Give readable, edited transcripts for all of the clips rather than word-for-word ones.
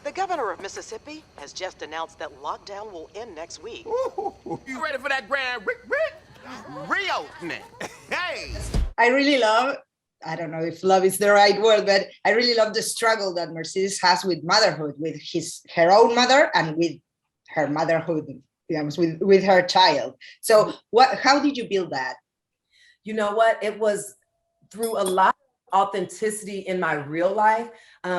The governor of Mississippi has just announced that lockdown will end next week. Ooh, you ready for that grand reopening? Hey! I really love, I don't know if love is the right word, but I really love the struggle that Mercedes has with motherhood, with her own mother and with her motherhood, with her child. So how did you build that? You know what? It was through a lot of authenticity in my real life,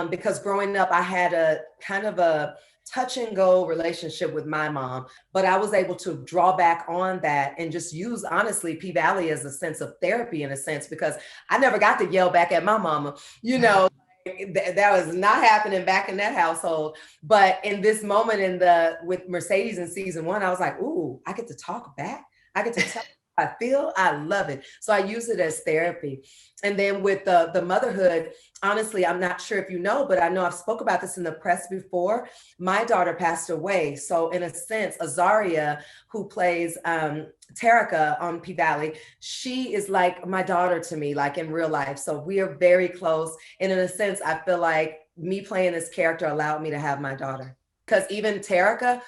because growing up, I had a kind of a touch and go relationship with my mom, but I was able to draw back on that and just use, honestly, P Valley as a sense of therapy in a sense, because I never got to yell back at my mama, you know. That was not happening back in that household. But in this moment with Mercedes in season 1, I was like, ooh, I get to talk back. I get to tell I feel. I love it. So I use it as therapy. And then with the motherhood, honestly, I'm not sure if you know, but I know I've spoke about this in the press before. My daughter passed away. So in a sense, Azaria, who plays Terica on P Valley, she is like my daughter to me, like in real life. So we are very close. And in a sense, I feel like me playing this character allowed me to have my daughter. Because even Terica,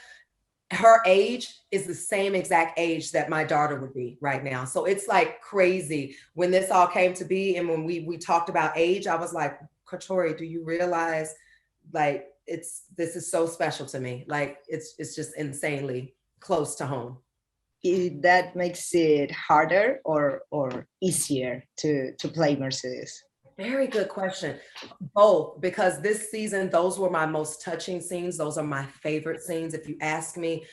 her age is the same exact age that my daughter would be right now. So it's like crazy when this all came to be. And when we talked about age, I was like, Katori, do you realize like this is so special to me. Like it's just insanely close to home. That makes it harder or easier to play Mercedes? Very good question. Both, because this season, those were my most touching scenes. Those are my favorite scenes. If you ask me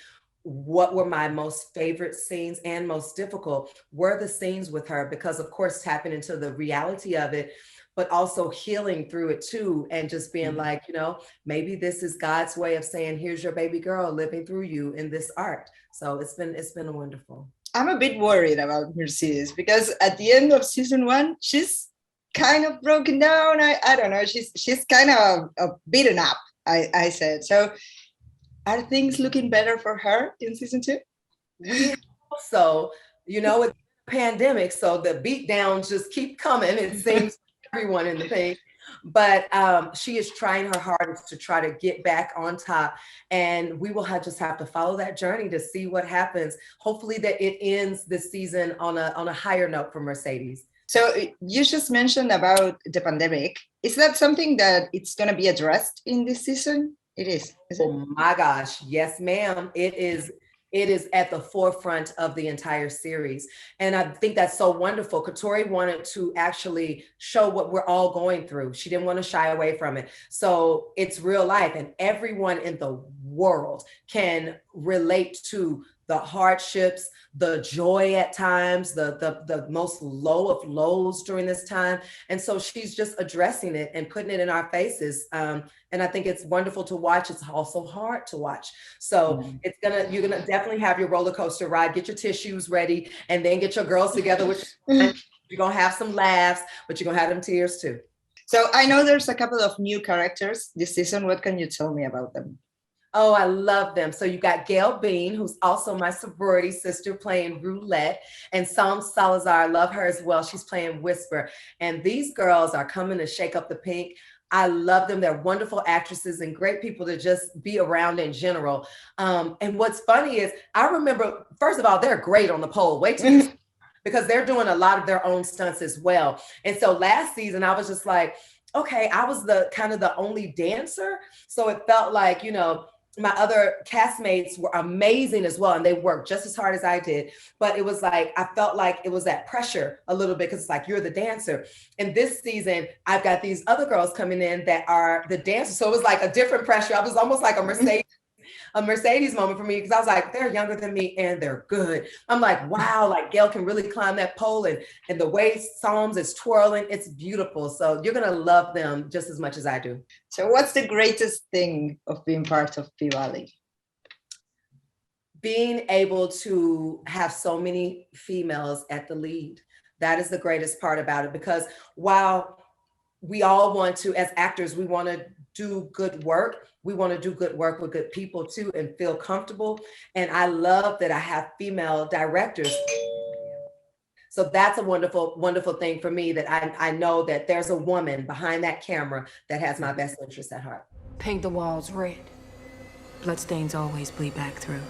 what were my most favorite scenes and most difficult, were the scenes with her, because of course, tapping into the reality of it, but also healing through it too. And just being like, you know, maybe this is God's way of saying, here's your baby girl living through you in this art. So it's been wonderful. I'm a bit worried about Mercedes because at the end of season 1, she's kind of broken down. I don't know. She's kind of beaten up, I said. So are things looking better for her in season 2? We hope so. You know, with the pandemic, so the beat downs just keep coming, it seems, everyone in the thing. But she is trying her hardest to try to get back on top. And we will just have to follow that journey to see what happens. Hopefully that it ends this season on a higher note for Mercedes. So you just mentioned about the pandemic. Is that something that it's going to be addressed in this season? It is. Oh my gosh. Yes, ma'am. It is at the forefront of the entire series. And I think that's so wonderful. Katori wanted to actually show what we're all going through. She didn't want to shy away from it. So it's real life, and everyone in the world can relate to the hardships, the joy at times, the most low of lows during this time. And so she's just addressing it and putting it in our faces. And I think it's wonderful to watch. It's also hard to watch. So you're gonna definitely have your roller coaster ride. Get your tissues ready and then get your girls together, which you're gonna have some laughs, but you're gonna have them tears too. So I know there's a couple of new characters this season. What can you tell me about them? Oh, I love them. So you got Gail Bean, who's also my sorority sister, playing Roulette, and Psalm Salazar. I love her as well. She's playing Whisper. And these girls are coming to shake up the pink. I love them. They're wonderful actresses and great people to just be around in general. And what's funny is I remember, first of all, they're great on the pole. Wait till you because they're doing a lot of their own stunts as well. And so last season, I was just like, okay, I was the only dancer. So it felt like, you know, my other castmates were amazing as well, and they worked just as hard as I did. But it was like, I felt like it was that pressure a little bit, because it's like, you're the dancer. And this season, I've got these other girls coming in that are the dancers. So it was like a different pressure. I was almost like a Mercedes moment for me, because I was like, they're younger than me and they're good. I'm like, wow, like Gail can really climb that pole, and the way Psalms is twirling, it's beautiful. So you're gonna love them just as much as I do. So what's the greatest thing of being part of P Valley? Being able to have so many females at the lead. That is the greatest part about it, because while we all want to, as actors, we want to do good work. We want to do good work with good people too and feel comfortable. And I love that I have female directors. So that's a wonderful, wonderful thing for me, that I know that there's a woman behind that camera that has my best interests at heart. Paint the walls red. Bloodstains always bleed back through.